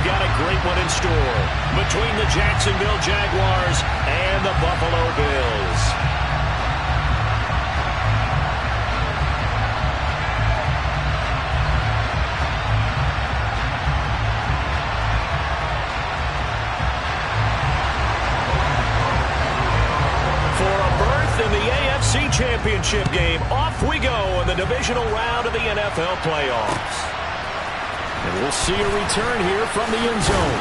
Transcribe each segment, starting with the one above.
got a great one in store between the Jacksonville Jaguars and the Buffalo Bills. In the AFC Championship game, off we go in the divisional round of the NFL playoffs. And we'll see a return here from the end zone.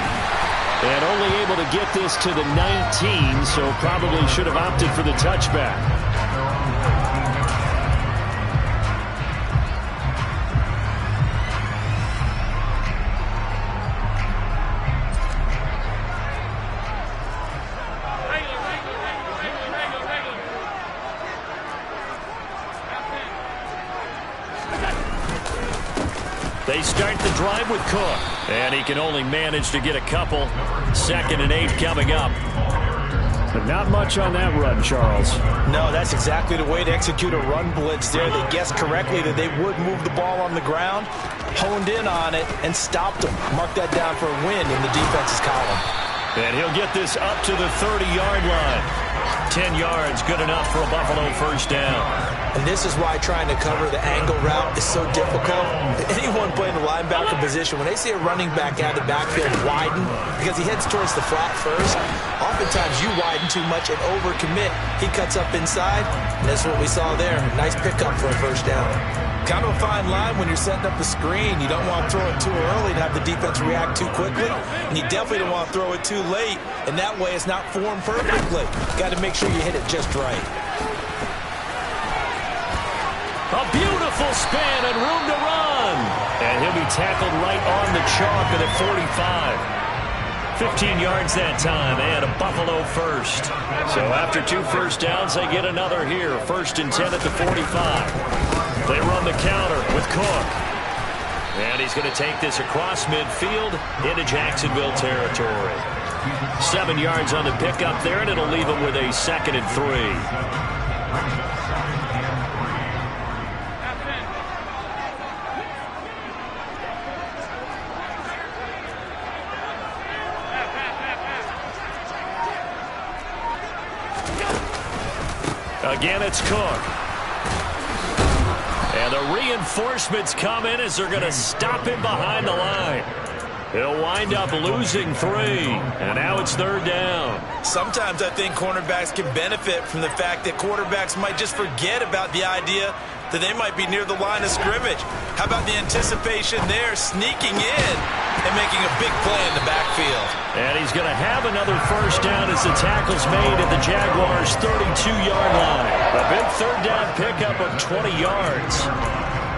And only able to get this to the 19, so probably should have opted for the touchback. They start the drive with Cook, and he can only manage to get a couple. 2nd and 8 coming up. But not much on that run, Charles. No, that's exactly the way to execute a run blitz there. They guessed correctly that they would move the ball on the ground, honed in on it, and stopped them. Mark that down for a win in the defense's column. And he'll get this up to the 30-yard line. 10 yards, good enough for a Buffalo first down. And this is why trying to cover the angle route is so difficult. Anyone playing the linebacker position, when they see a running back out of the backfield widen, because he heads towards the flat first, oftentimes you widen too much and overcommit. He cuts up inside, and that's what we saw there. Nice pickup for a first down. Kind of a fine line when you're setting up the screen. You don't want to throw it too early and have the defense react too quickly, and you definitely don't want to throw it too late, and that way it's not formed perfectly. Got to make sure you hit it just right. A beautiful spin and room to run. And he'll be tackled right on the chalk at the 45. 15 yards that time and a Buffalo first. So after 2 first downs, they get another here. 1st and 10 at the 45. They run the counter with Cook. And he's going to take this across midfield into Jacksonville territory. 7 yards on the pickup there, and it'll leave him with a 2nd and 3. Again, it's Cook. And the reinforcements come in as they're going to stop him behind the line. He'll wind up losing 3. And now it's 3rd down. Sometimes I think cornerbacks can benefit from the fact that quarterbacks might just forget about the idea that they might be near the line of scrimmage. How about the anticipation there, sneaking in and making a big play in the backfield. And he's going to have another first down as the tackle's made at the Jaguars' 32-yard line. A big 3rd down pickup of 20 yards.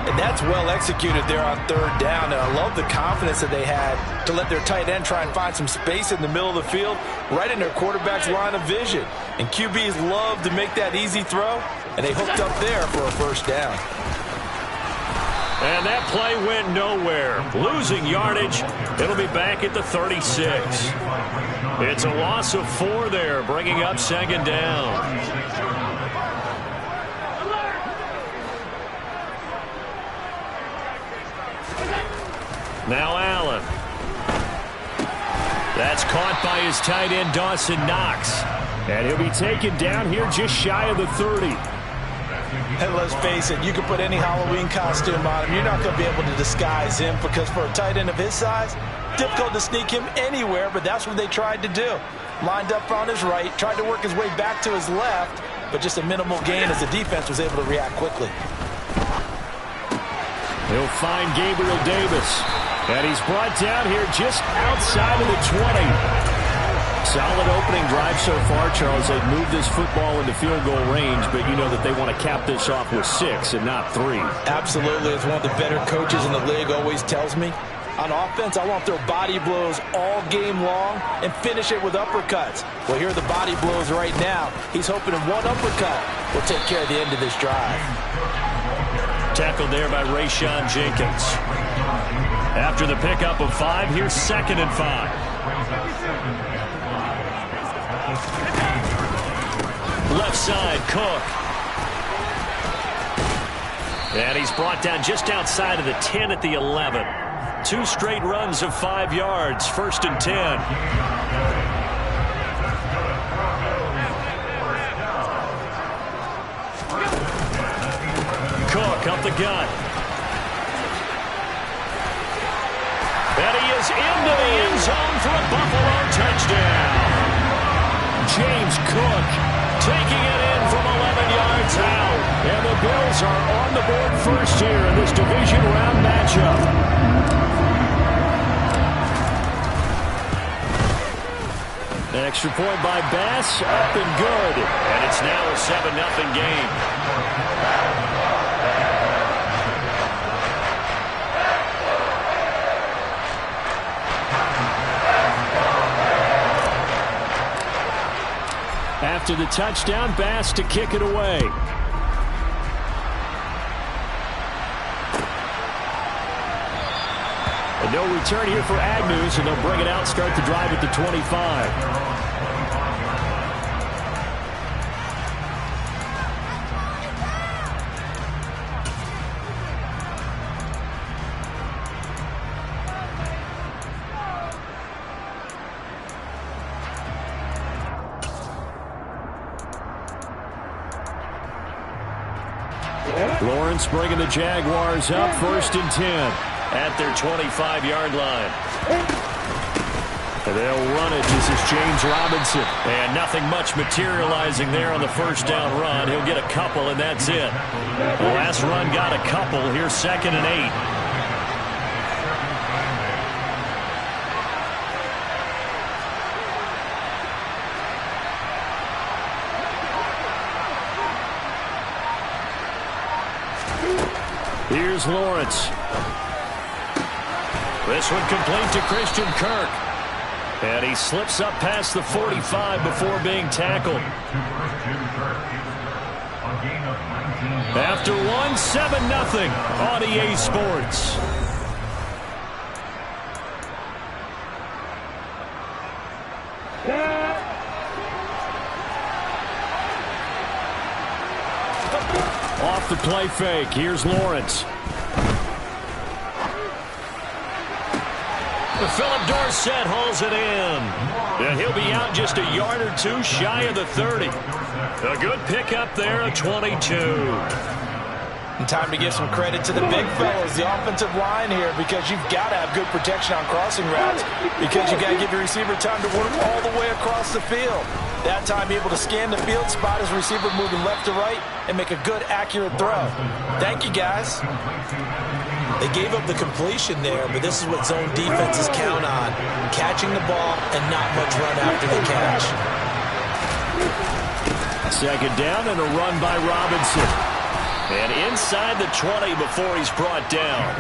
And that's well executed there on 3rd down. And I love the confidence that they had to let their tight end try and find some space in the middle of the field, right in their quarterback's line of vision. And QBs love to make that easy throw, and they hooked up there for a first down. And that play went nowhere. Losing yardage. It'll be back at the 36. It's a loss of 4 there, bringing up 2nd down. Now Allen. That's caught by his tight end, Dawson Knox. And he'll be taken down here just shy of the 30. And let's face it, you can put any Halloween costume on him. You're not going to be able to disguise him because for a tight end of his size, difficult to sneak him anywhere, but that's what they tried to do. Lined up on his right, tried to work his way back to his left, but just a minimal gain as the defense was able to react quickly. He'll find Gabriel Davis. And he's brought down here just outside of the 20. Solid opening drive so far, Charles. They've moved this football into field goal range, but you know that they want to cap this off with 6 and not 3. Absolutely. As one of the better coaches in the league always tells me, on offense, I want to throw body blows all game long and finish it with uppercuts. Well, here are the body blows right now. He's hoping in one uppercut will take care of the end of this drive. Tackled there by Rayshon Jenkins. After the pickup of 5, here's 2nd and 5. Left side, Cook. And he's brought down just outside of the 10 at the 11. 2 straight runs of 5 yards. 1st and 10. Cook up the gut. And he is into the end zone for a Buffalo touchdown. James Cook taking it in from 11 yards out. And the Bills are on the board first here in this division round matchup. An extra point by Bass, up and good. And it's now a 7-0 game. After the touchdown, Bass to kick it away. And no return here for Agnews, and they'll bring it out, start the drive at the 25. Lawrence bringing the Jaguars up, 1st and 10 at their 25-yard line. And they'll run it. This is James Robinson. And nothing much materializing there on the first down run. He'll get a couple, and that's it. The last run got a couple. Here's 2nd and 8. Here's Lawrence. This one complete to Christian Kirk. And he slips up past the 45 before being tackled. After one, 7-0 on EA Sports. Off the play fake. Here's Lawrence. Philip Dorsett hauls it in. And he'll be out just a yard or two shy of the 30. A good pickup there, a 22. And time to give some credit to the big fellows, the offensive line here, because you've got to have good protection on crossing routes, because you've got to give your receiver time to work all the way across the field. That time able to scan the field, spot his receiver moving left to right, and make a good, accurate throw. Thank you, guys. They gave up the completion there, but this is what zone defenses count on. Catching the ball and not much run after the catch. 2nd down and a run by Robinson. And inside the 20 before he's brought down.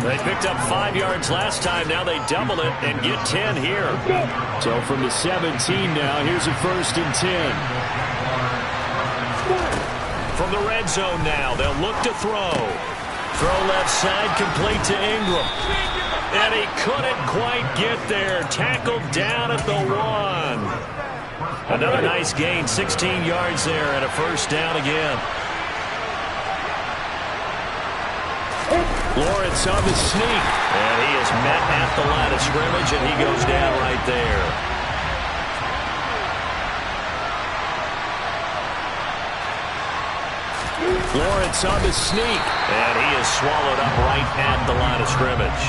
They picked up 5 yards last time. Now they double it and get 10 here. So from the 17 now, here's a 1st and 10. From the red zone now, they'll look to throw. Throw left side, complete to Ingram. And he couldn't quite get there. Tackled down at the 1. Another nice gain, 16 yards there, and a 1st down again. Lawrence on the sneak. And he is met at the line of scrimmage, and he goes down right there. Lawrence on the sneak. And he is swallowed up right at the line of scrimmage.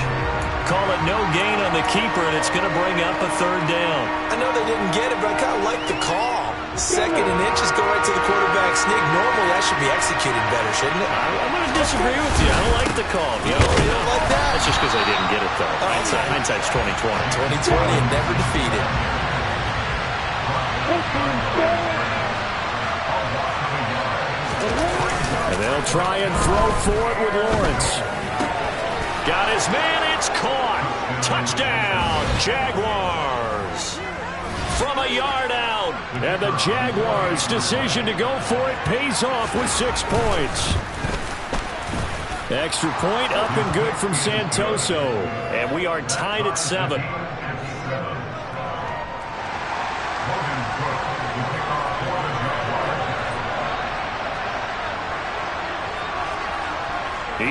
Call it no gain on the keeper, and it's going to bring up a 3rd down. I know they didn't get it, but I kind of like the call. 2nd and inches, go right to the quarterback sneak. Normally, that should be executed better, shouldn't it? I'm going to disagree with you. I don't like the call. You don't like that? That's just because they didn't get it, though. Hindsight's 20/20. 20/20 and never defeated. And they'll try and throw for it with Lawrence. Got his man. It's caught. Touchdown, Jaguars. From a yard out. And the Jaguars' decision to go for it pays off with 6 points. Extra point up and good from Santoso. And we are tied at 7.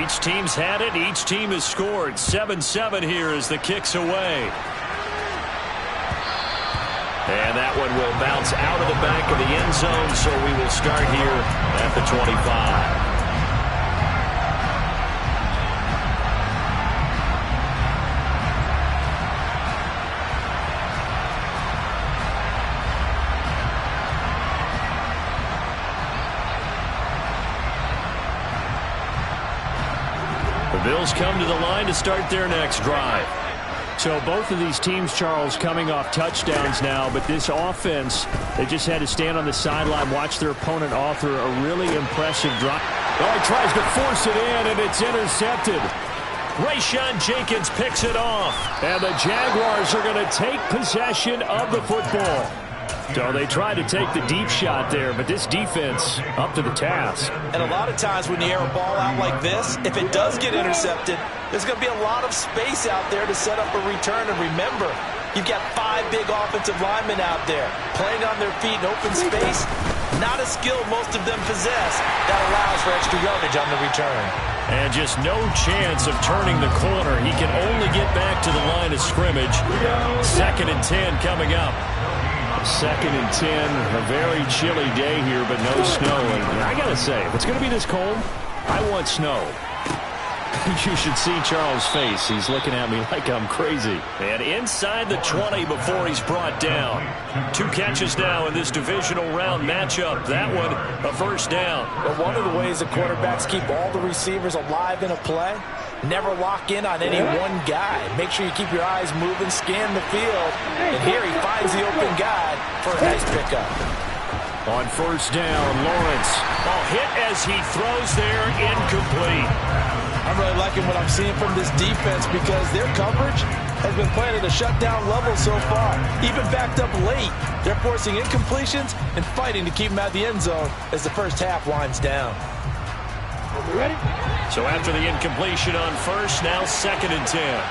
Each team's had it. Each team has scored. 7-7 here as the kick's away. And that one will bounce out of the back of the end zone, so we will start here at the 25. The Bills come to the line to start their next drive. So both of these teams, Charles, coming off touchdowns now, but this offense, they just had to stand on the sideline, watch their opponent author a really impressive drive. Oh, he tries to force it in, and it's intercepted. Rayshawn Jenkins picks it off. And the Jaguars are going to take possession of the football. So they tried to take the deep shot there, but this defense up to the task. And a lot of times when you air a ball out like this, if it does get intercepted, there's going to be a lot of space out there to set up a return. And remember, you've got 5 big offensive linemen out there playing on their feet in open space. Not a skill most of them possess that allows for extra yardage on the return. And just no chance of turning the corner. He can only get back to the line of scrimmage. 2nd and 10 coming up. 2nd and 10, a very chilly day here, but no snow. And I got to say, if it's going to be this cold, I want snow. You should see Charles' face. He's looking at me like I'm crazy. And inside the 20 before he's brought down. 2 catches now in this divisional round matchup. That one, a first down. But one of the ways the quarterbacks keep all the receivers alive in a play, never lock in on any one guy. Make sure you keep your eyes moving, scan the field. And here he finds the open guy for a nice pickup. On first down, Lawrence. Ball hit as he throws there, incomplete. I'm really liking what I'm seeing from this defense because their coverage has been playing at a shutdown level so far. Even backed up late, they're forcing incompletions and fighting to keep them out of the end zone as the first half winds down. Ready? So after the incompletion on first, now 2nd and 10.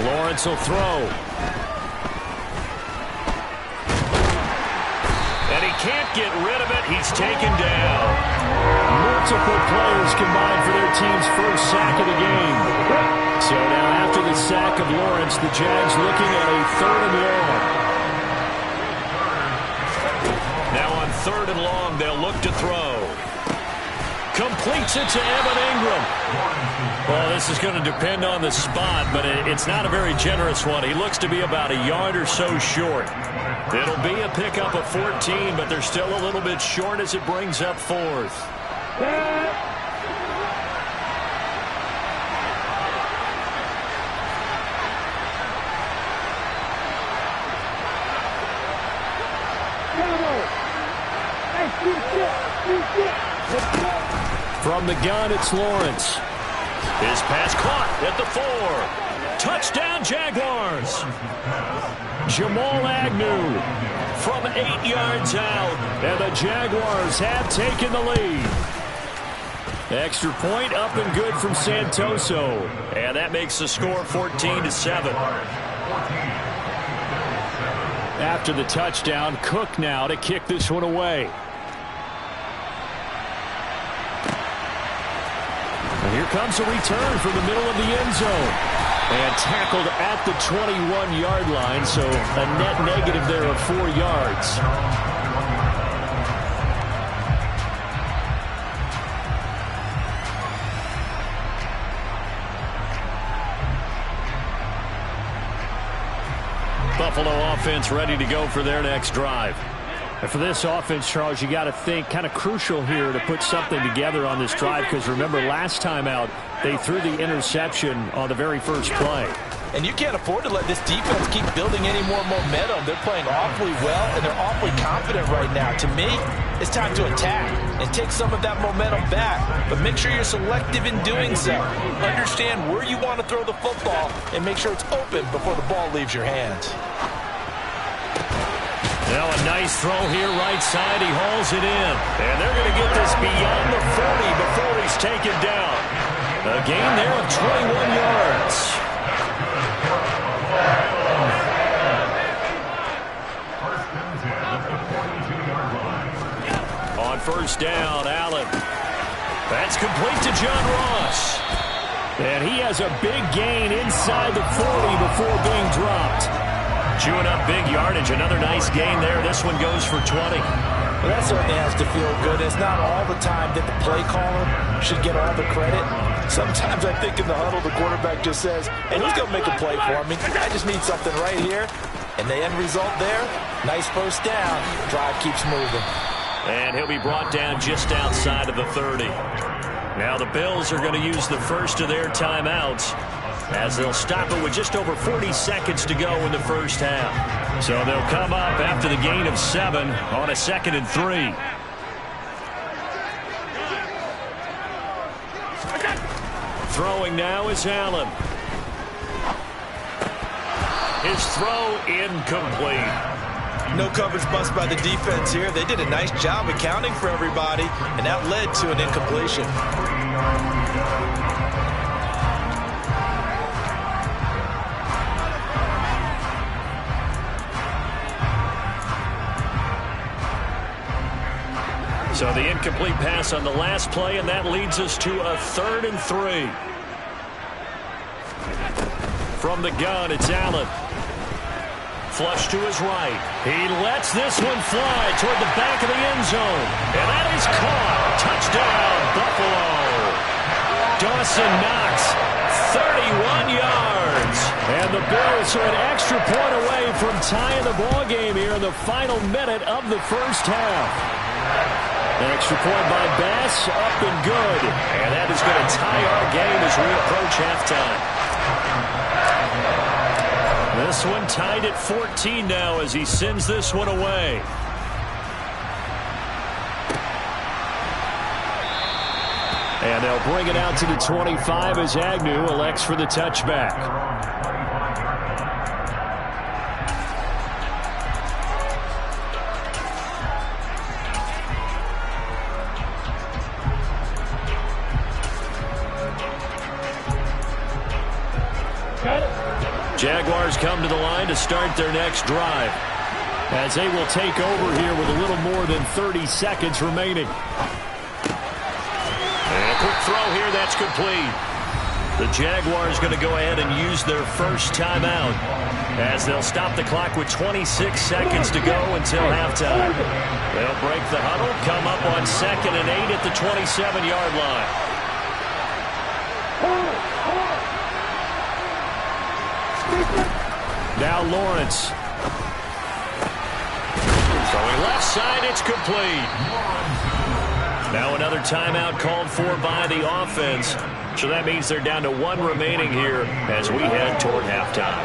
Lawrence will throw. And he can't get rid of it. He's taken down. Multiple players combined for their team's first sack of the game. So now after the sack of Lawrence, the Jags looking at a 3rd and long. Now on 3rd and long, they'll look to throw. Completes it to Evan Ingram. Well, this is going to depend on the spot, but it's not a very generous one. He looks to be about a yard or so short. It'll be a pickup of 14, but they're still a little bit short as it brings up 4th. From the gun, it's Lawrence. His pass caught at the 4. Touchdown, Jaguars. Jamal Agnew from 8 yards out. And the Jaguars have taken the lead. Extra point up and good from Santoso. And that makes the score 14-7. After the touchdown, Cook now to kick this one away. And here comes a return from the middle of the end zone. And tackled at the 21-yard line, so a net negative there of 4 yards. Buffalo offense ready to go for their next drive. And for this offense, Charles, you got to think kind of crucial here to put something together on this drive because remember last time out they threw the interception on the very first play. And you can't afford to let this defense keep building any more momentum. They're playing awfully well, and they're awfully confident right now. To me, it's time to attack and take some of that momentum back. But make sure you're selective in doing so. Understand where you want to throw the football and make sure it's open before the ball leaves your hands. Now a nice throw here right side. He hauls it in. And they're going to get this beyond the 40 before he's taken down. A gain there of 21 yards. On first down. Allen. That's complete to John Ross. And he has a big gain inside the 40 before being dropped. Chewing up big yardage. Another nice gain there. This one goes for 20. Well, that certainly has to feel good. It's not all the time that the play caller should get all the credit. Sometimes I think in the huddle, the quarterback just says, hey, who's going to make a play for me? I just need something right here. And the end result there, nice first down. Drive keeps moving. And he'll be brought down just outside of the 30. Now the Bills are going to use the first of their timeouts as they'll stop it with just over 40 seconds to go in the first half. So they'll come up after the gain of 7 on a 2nd and 3. Throwing now is Allen. His throw incomplete. No coverage bust by the defense here. They did a nice job accounting for everybody, and that led to an incompletion. So the incomplete pass on the last play, and that leads us to a 3rd and 3. From the gun, it's Allen. Flush to his right. He lets this one fly toward the back of the end zone. And that is caught. Touchdown, Buffalo. Dawson Knox, 31 yards. And the Bills are an extra point away from tying the ball game here in the final minute of the first half. An extra point by Bass, up and good. And that is going to tie our game as we approach halftime. This one tied at 14 now as he sends this one away. And they'll bring it out to the 25 as Agnew elects for the touchback. Jaguars come to the line to start their next drive as they will take over here with a little more than 30 seconds remaining. And a quick throw here, that's complete. The Jaguars going to go ahead and use their first timeout as they'll stop the clock with 26 seconds to go until halftime. They'll break the huddle, come up on 2nd and 8 at the 27-yard line. Now Lawrence. Throwing left side, it's complete. Now another timeout called for by the offense. So that means they're down to 1 remaining here as we head toward halftime.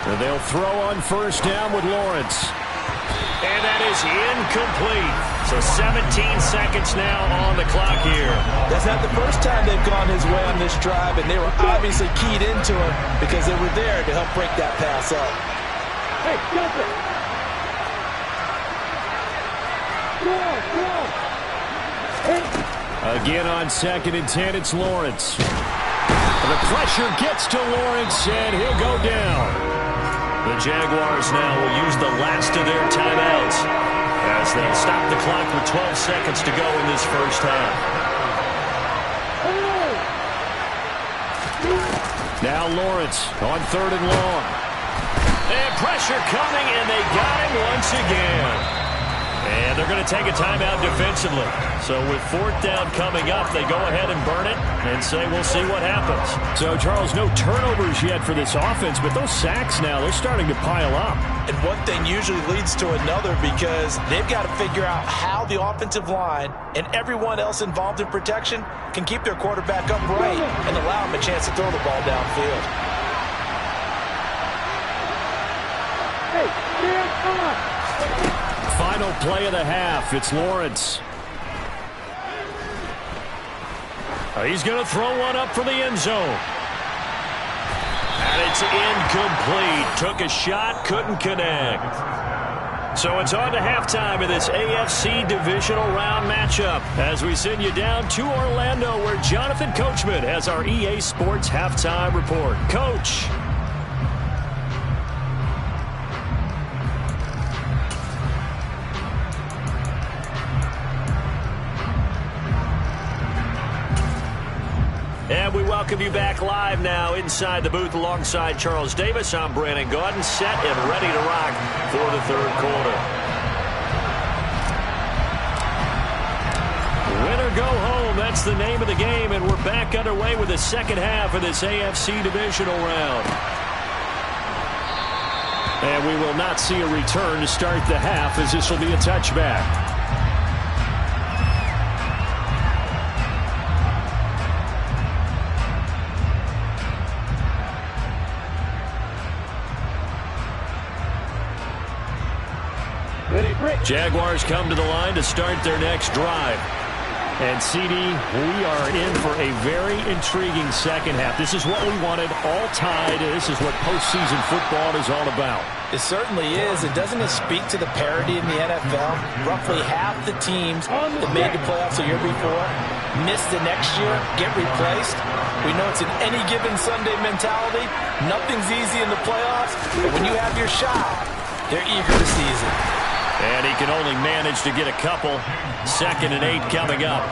And they'll throw on first down with Lawrence. And that is incomplete. So 17 seconds now on the clock here. That's not the first time they've gone his way on this drive, and they were obviously keyed into him because they were there to help break that pass up. Hey, jump it. Again on 2nd and 10, it's Lawrence. The pressure gets to Lawrence, and he'll go down. The Jaguars now will use the last of their timeouts as they'll stop the clock with 12 seconds to go in this first half. Now Lawrence on 3rd and long. And pressure coming, and they got him once again. And they're going to take a timeout defensively. So with 4th down coming up, they go ahead and burn it and say we'll see what happens. So, Charles, no turnovers yet for this offense, but those sacks now, they're starting to pile up. And one thing usually leads to another because they've got to figure out how the offensive line and everyone else involved in protection can keep their quarterback upright and allow him a chance to throw the ball downfield. Hey, come on. Final play of the half. It's Lawrence. He's going to throw one up for the end zone. And it's incomplete. Took a shot, couldn't connect. So it's on to halftime of this AFC divisional round matchup as we send you down to Orlando where Jonathan Coachman has our EA Sports halftime report. Coach. welcome you back live now inside the booth alongside Charles Davis. I'm Brandon Gaudin, set and ready to rock for the third quarter. Win or go home, that's the name of the game, and we're back underway with the second half of this AFC divisional round. And we will not see a return to start the half, as this will be a touchback. Jaguars come to the line to start their next drive. And, CD, we are in for a very intriguing second half. This is what we wanted, all tied. This is what postseason football is all about. It certainly is. And doesn't it speak to the parity in the NFL? Roughly half the teams that made the playoffs a year before miss the next year, get replaced. We know it's an any given Sunday mentality. Nothing's easy in the playoffs. But when you have your shot, they're eager to seize it. And he can only manage to get a couple. 2nd and 8 coming up.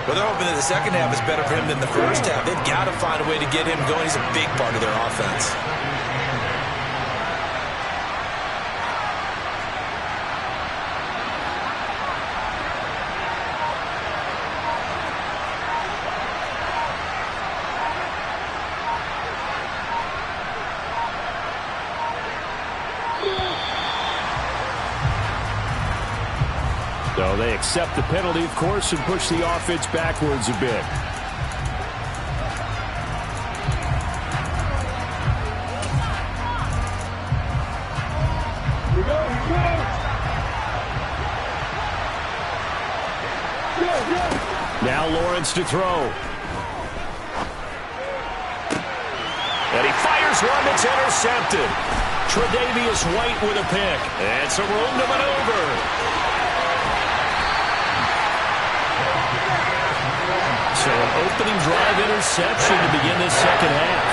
Well, they're hoping that the second half is better for him than the first half. They've got to find a way to get him going. He's a big part of their offense. So they accept the penalty, of course, and push the offense backwards a bit. Now Lawrence to throw. And he fires one that's intercepted. Tre'Davious White with a pick. And some room to maneuver. So an opening drive interception to begin this second half.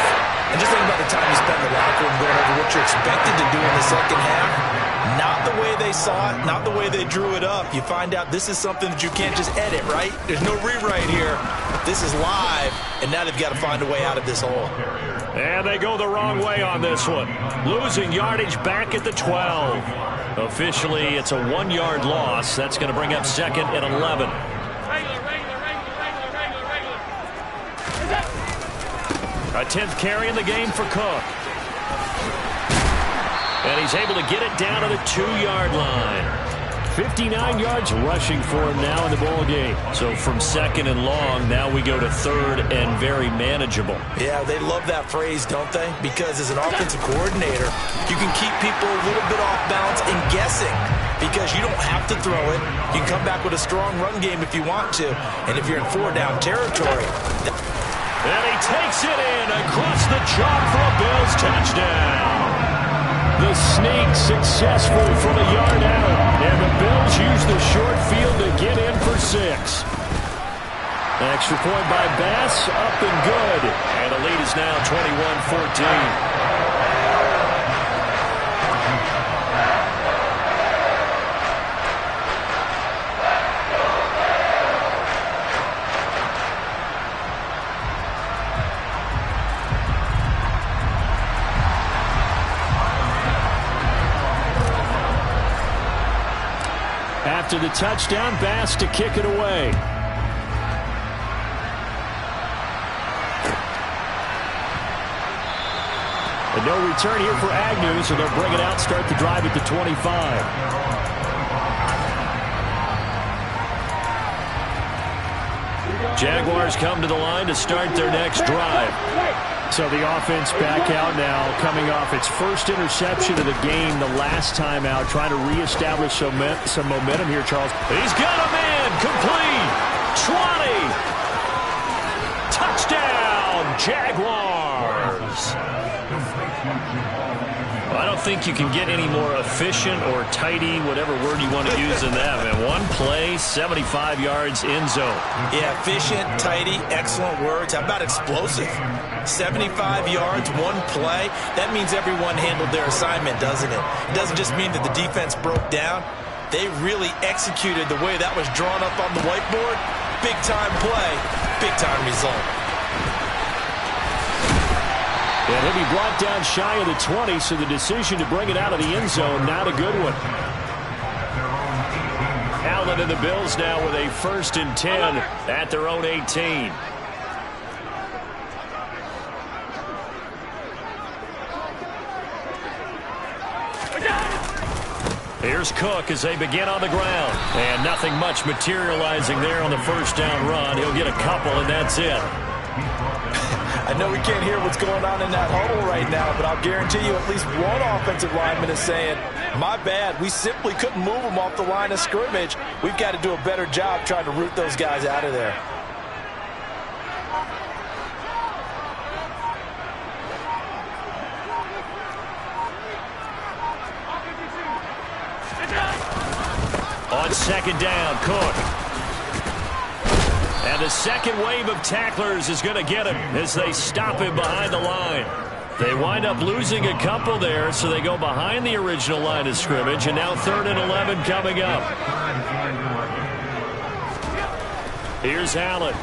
And just think about the time you spend in the locker room going over what you're expected to do in the second half. Not the way they saw it, not the way they drew it up. You find out this is something that you can't just edit, right? There's no rewrite here. This is live, and now they've got to find a way out of this hole. And they go the wrong way on this one. Losing yardage back at the 12. Officially, it's a 1-yard loss. That's going to bring up 2nd and 11. A 10th carry in the game for Cook. And he's able to get it down to the 2-yard line. 59 yards rushing for him now in the ball game. So from 2nd and long, now we go to 3rd and very manageable. Yeah, they love that phrase, don't they? Because as an offensive coordinator, you can keep people a little bit off balance and guessing because you don't have to throw it. You can come back with a strong run game if you want to. And if you're in 4-down territory... And he takes it in across the chalk for a Bills touchdown. The sneak successful from a yard out. And the Bills use the short field to get in for 6. Extra point by Bass, up and good. And the lead is now 21-14. After the touchdown, Bass to kick it away. And no return here for Agnew, so they'll bring it out, start the drive at the 25. Jaguars come to the line to start their next drive. So the offense back out now, coming off its first interception of the game the last time out, trying to reestablish some momentum here, Charles. He's got a man, complete, 20, touchdown, Jaguars. Well, I don't think you can get any more efficient or tidy, whatever word you want to use than that, man. One play, 75 yards, end zone. Yeah, efficient, tidy, excellent words. How about explosive? 75 yards, one play. That means everyone handled their assignment, doesn't it? It doesn't just mean that the defense broke down. They really executed the way that was drawn up on the whiteboard. Big-time play, big-time result. And he'll be brought down shy of the 20, so the decision to bring it out of the end zone, not a good one. Allen and the Bills now with a 1st and 10 at their own 18. Here's Cook as they begin on the ground. And nothing much materializing there on the 1st down run. He'll get a couple, and that's it. I know we can't hear what's going on in that huddle right now, but I'll guarantee you at least one offensive lineman is saying, my bad, we simply couldn't move them off the line of scrimmage. We've got to do a better job trying to root those guys out of there. On 2nd down, Cook. And the second wave of tacklers is going to get him as they stop him behind the line. They wind up losing a couple there, so they go behind the original line of scrimmage, and now 3rd and 11 coming up. Here's Allen.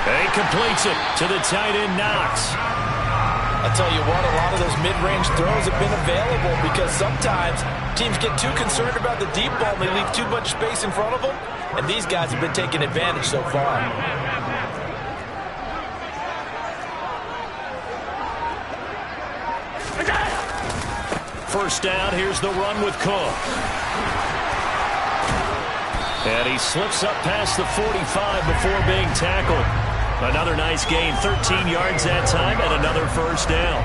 And he completes it to the tight end, Knox. I'll tell you what, a lot of those mid-range throws have been available because sometimes teams get too concerned about the deep ball and they leave too much space in front of them, and these guys have been taking advantage so far. First down, here's the run with Cook. And he slips up past the 45 before being tackled. Another nice gain, 13 yards that time, and another 1st down.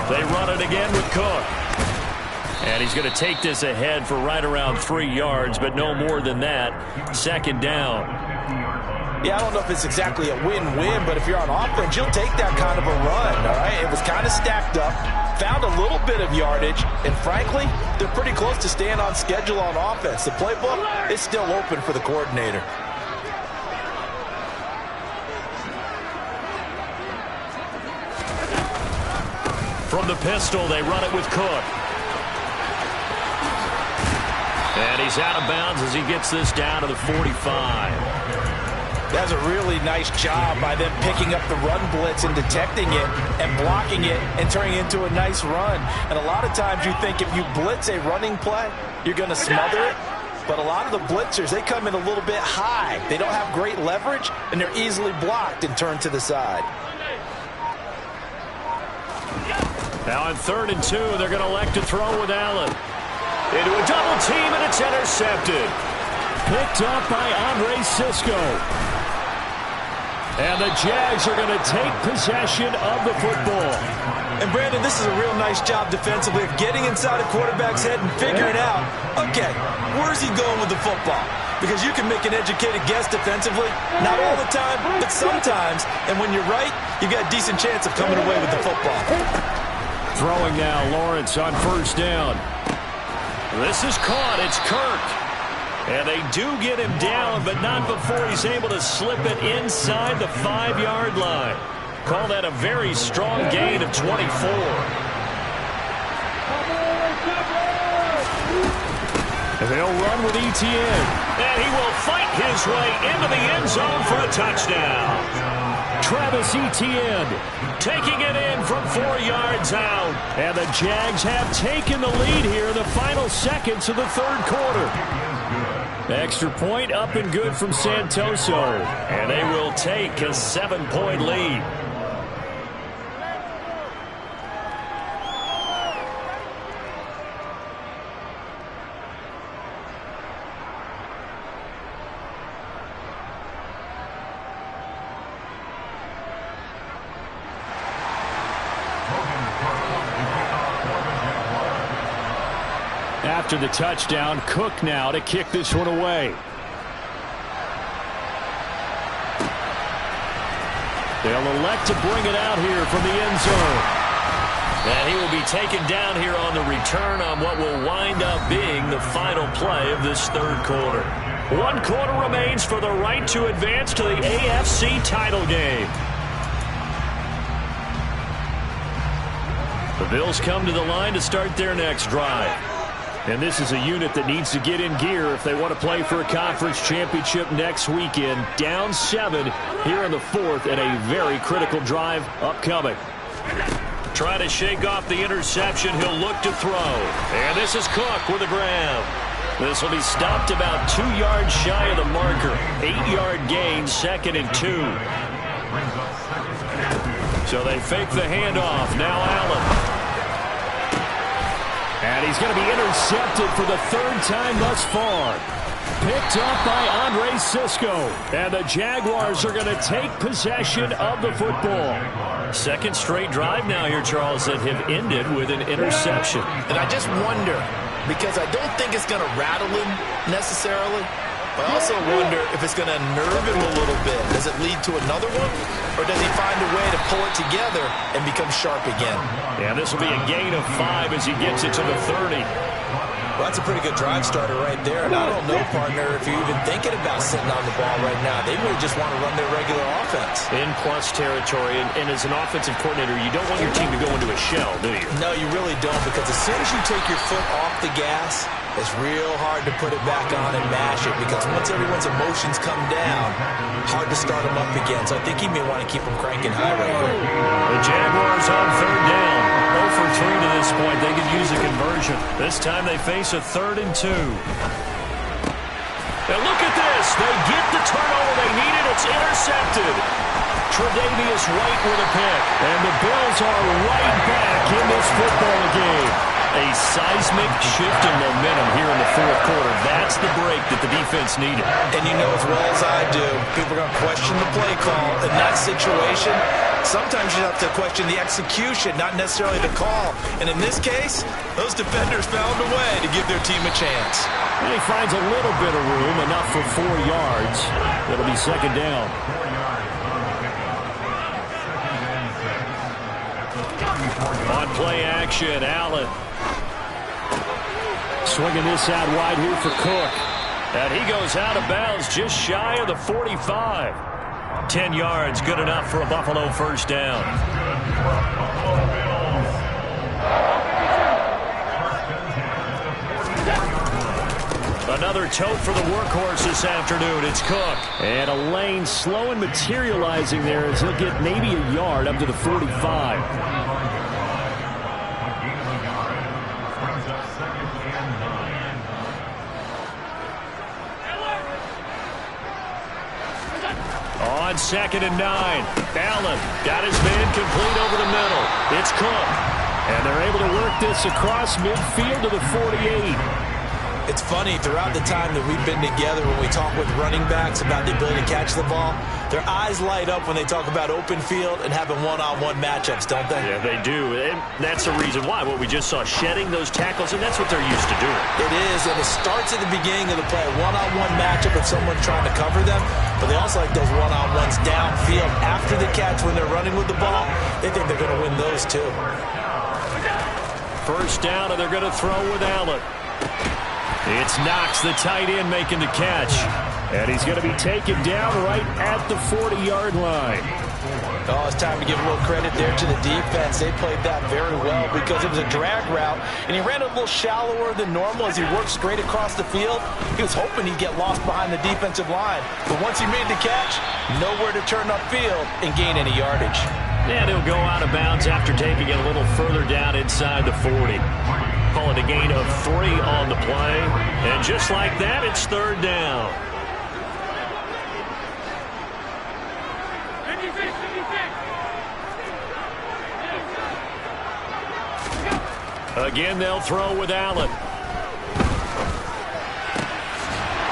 They run it again with Cook. And he's going to take this ahead for right around 3 yards, but no more than that. 2nd down. Yeah, I don't know if it's exactly a win-win, but if you're on offense, you'll take that kind of a run, all right? It was kind of stacked up, found a little bit of yardage, and frankly, they're pretty close to staying on schedule on offense. The playbook is still open for the coordinator. From the pistol, they run it with Cook. And he's out of bounds as he gets this down to the 45. That's a really nice job by them picking up the run blitz and detecting it and blocking it and turning it into a nice run. And a lot of times you think if you blitz a running play, you're going to smother it. But a lot of the blitzers, they come in a little bit high. They don't have great leverage, and they're easily blocked and turned to the side. Now on 3rd and 2, they're going to elect to throw with Allen. Into a double team, and it's intercepted. Picked up by Andre Sisco. And the Jags are going to take possession of the football. And, Brandon, this is a real nice job defensively of getting inside a quarterback's head and figuring out, okay, where's he going with the football? Because you can make an educated guess defensively, not all the time, but sometimes. And when you're right, you got a decent chance of coming away with the football. Throwing now, Lawrence on 1st down. This is caught. It's Kirk. And they do get him down, but not before he's able to slip it inside the 5-yard line. Call that a very strong gain of 24. And they'll run with Etienne. And he will fight his way into the end zone for a touchdown. Travis Etienne taking it in from 4 yards out. And the Jags have taken the lead here in the final seconds of the 3rd quarter. Extra point up and good from Santoso. And they will take a 7-point lead. After the touchdown, Cook now to kick this one away. They'll elect to bring it out here from the end zone. And he will be taken down here on the return on what will wind up being the final play of this 3rd quarter. 1 quarter remains for the right to advance to the AFC title game. The Bills come to the line to start their next drive. And this is a unit that needs to get in gear if they want to play for a conference championship next weekend. Down 7 here in the 4th and a very critical drive upcoming. Trying to shake off the interception. He'll look to throw. And this is Cook with a grab. This will be stopped about 2 yards shy of the marker. 8-yard gain, 2nd and 2. So they fake the handoff. Now Allen. And he's going to be intercepted for the 3rd time thus far. Picked up by Andre Sisco. And the Jaguars are going to take possession of the football. 2nd straight drive now here, Charles, that have ended with an interception. And I just wonder, because I don't think it's going to rattle him necessarily, but I also wonder if it's going to nerve him a little bit. Does it lead to another one? Or does he find a way to pull it together and become sharp again? Yeah, this will be a gain of 5 as he gets it to the 30. Well, that's a pretty good drive starter right there. And I don't know, partner, if you're even thinking about sitting on the ball right now. They may just want to run their regular offense. In plus territory, and as an offensive coordinator, you don't want your team to go into a shell, do you? No, you really don't, because as soon as you take your foot off the gas, it's real hard to put it back on and mash it, because once everyone's emotions come down, hard to start them up again. So I think he may want to keep them cranking high right here. The Jaguars on 3rd down. 0 for 3 to this point. They could use a conversion. This time they face a 3rd and 2. And look at this. They get the turnover they needed. It's intercepted. Tre'Davious White with a pick. And the Bills are right back in this football game. A seismic shift in momentum here in the 4th quarter. That's the break that the defense needed. And you know as well as I do, people are going to question the play call. In that situation, sometimes you have to question the execution, not necessarily the call. And in this case, those defenders found a way to give their team a chance. And he finds a little bit of room, enough for 4 yards. It'll be 2nd down. On play action, Allen. Swinging this out wide here for Cook. And he goes out of bounds just shy of the 45. 10 yards, good enough for a Buffalo 1st down. Another tote for the workhorse this afternoon. It's Cook. And a lane slow and materializing there as he'll get maybe a yard up to the 45. On 2nd and 9. Allen got his man complete over the middle. It's Cook. And they're able to work this across midfield to the 48. It's funny, throughout the time that we've been together, when we talk with running backs about the ability to catch the ball, their eyes light up when they talk about open field and having one-on-one matchups, don't they? Yeah, they do. And that's the reason why. What we just saw, shedding those tackles, and that's what they're used to doing. It is, and it starts at the beginning of the play. One-on-one matchup with someone trying to cover them, but they also like those one-on-ones downfield after the catch when they're running with the ball. They think they're going to win those, too. 1st down, and they're going to throw with Allen. It's Knox, the tight end, making the catch. And he's going to be taken down right at the 40-yard line. Oh, it's time to give a little credit there to the defense. They played that very well because it was a drag route, and he ran a little shallower than normal as he worked straight across the field. He was hoping he'd get lost behind the defensive line. But once he made the catch, nowhere to turn upfield and gain any yardage. And he'll go out of bounds after taking it a little further down inside the 40. Call it a gain of 3 on the play. And just like that, it's 3rd down. Again, they'll throw with Allen.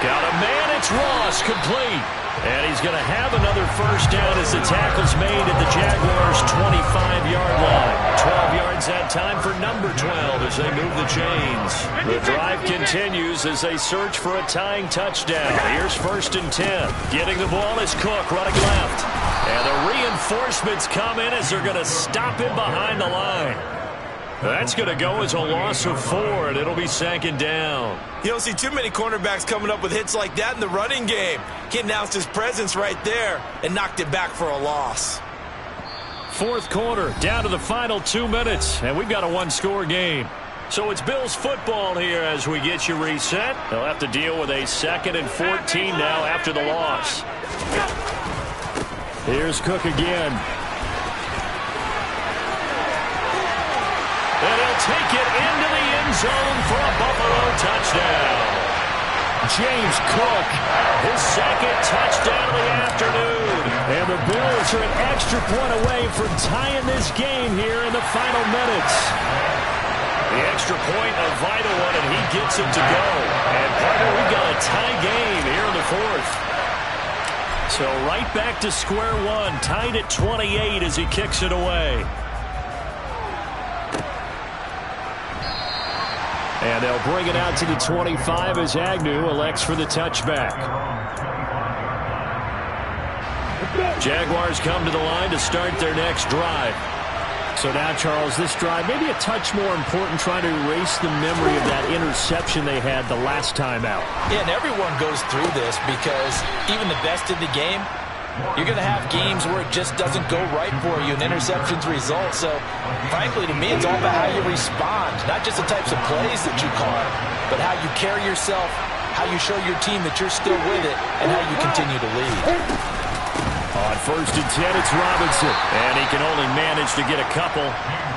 Got a man, it's Ross, complete. And he's going to have another 1st down as the tackle's made at the Jaguars' 25-yard line. 12 yards that time for number 12 as they move the chains. The drive continues as they search for a tying touchdown. Here's 1st and 10. Getting the ball is Cook running left. And the reinforcements come in as they're going to stop him behind the line. That's going to go as a loss of 4, and it'll be 2nd down. You don't see too many cornerbacks coming up with hits like that in the running game. He announced his presence right there and knocked it back for a loss. 4th quarter, down to the final 2 minutes, and we've got a 1-score game. So it's Bills football here as we get you reset. They'll have to deal with a 2nd and 14 now after the loss. Here's Cook again. And he'll take it into the end zone for a Buffalo touchdown. James Cook, his 2nd touchdown of the afternoon. And the Bills are an extra point away from tying this game here in the final minutes. The extra point, a vital one, and he gets it to go. And, partner, we've got a tie game here in the 4th. So right back to square one, tied at 28 as he kicks it away. And they'll bring it out to the 25 as Agnew elects for the touchback. Jaguars come to the line to start their next drive. So now, Charles, this drive maybe a touch more important, trying to erase the memory of that interception they had the last time out. Yeah, and everyone goes through this because even the best in the game, you're going to have games where it just doesn't go right for you, and interceptions result. So, frankly, to me, it's all about how you respond, not just the types of plays that you call, but how you carry yourself, how you show your team that you're still with it, and how you continue to lead. On 1st and 10, it's Robinson. And he can only manage to get a couple.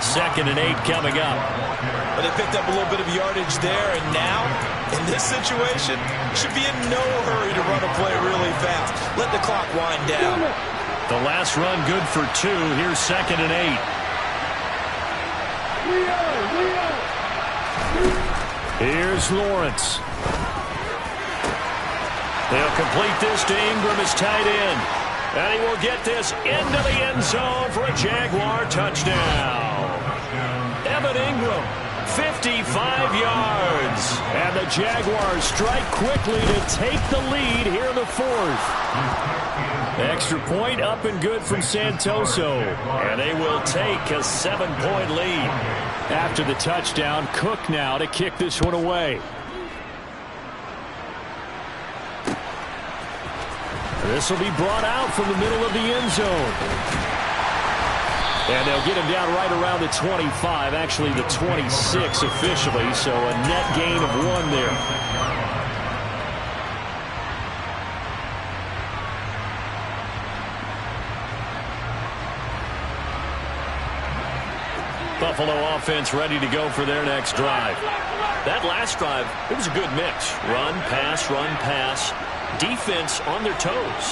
2nd and 8 coming up. But they picked up a little bit of yardage there, and now, in this situation, should be in no hurry to run a play really fast. Let the clock wind down. The last run good for 2. Here's 2nd and 8. Here's Lawrence. They'll complete this to Ingram as tight end. And he will get this into the end zone for a Jaguar touchdown. Evan Ingram, 55 yards. And the Jaguars strike quickly to take the lead here in the 4th. Extra point up and good from Santoso. And they will take a 7-point lead. After the touchdown, Cook now to kick this one away. This will be brought out from the middle of the end zone. And they'll get him down right around the 25, actually the 26 officially, so a net gain of 1 there. Buffalo offense ready to go for their next drive. That last drive, it was a good mix. Run, pass. Defense on their toes.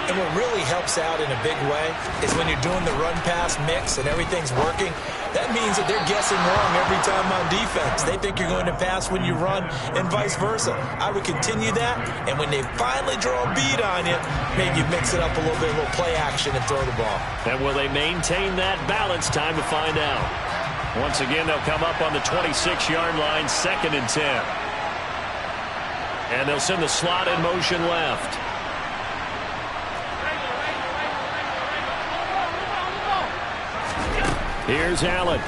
And what really helps out in a big way is when you're doing the run-pass mix and everything's working, that means that they're guessing wrong every time on defense. They think you're going to pass when you run and vice versa. I would continue that, and when they finally draw a beat on you, maybe you mix it up a little bit, a little play action and throw the ball. And will they maintain that balance? Time to find out. Once again, they'll come up on the 26-yard line, 2nd and 10. And they'll send the slot in motion left. Here's Allen.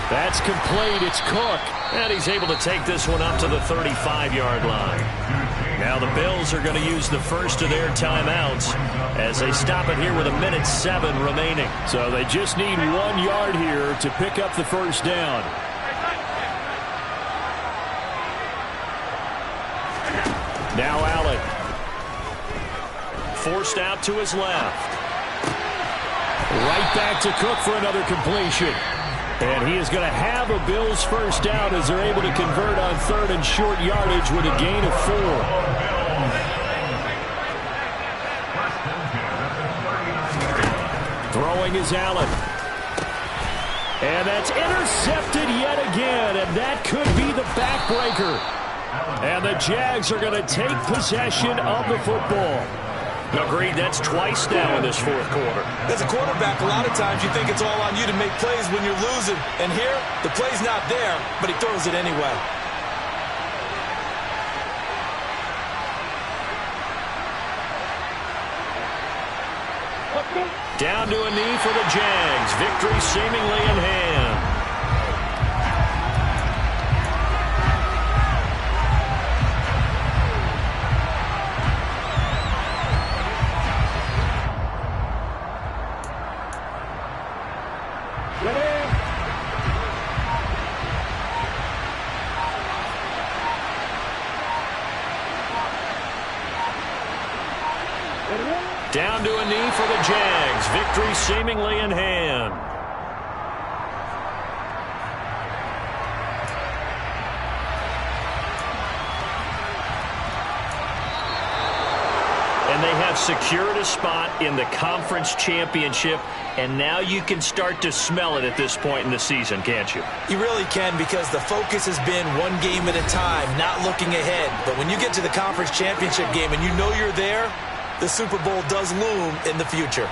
That's complete. It's Cook. And he's able to take this one up to the 35-yard line. Now the Bills are going to use the first of their timeouts as they stop it here with 1:07 remaining. So they just need 1 yard here to pick up the first down. Now Allen. Forced out to his left. Right back to Cook for another completion. And he is going to have a Bills first down as they're able to convert on 3rd and short yardage with a gain of 4. Throwing is Allen. And that's intercepted yet again, and that could be the backbreaker. And the Jags are going to take possession of the football. Agreed, that's twice now in this 4th quarter. As a quarterback, a lot of times you think it's all on you to make plays when you're losing. And here, the play's not there, but he throws it anyway. Down to a knee for the Jags. Victory seemingly in hand. Down to a knee for the Jags. Victory seemingly in hand. And they have secured a spot in the conference championship, and now you can start to smell it at this point in the season, can't you? You really can, because the focus has been one game at a time, not looking ahead. But when you get to the conference championship game and you know you're there, the Super Bowl does loom in the future.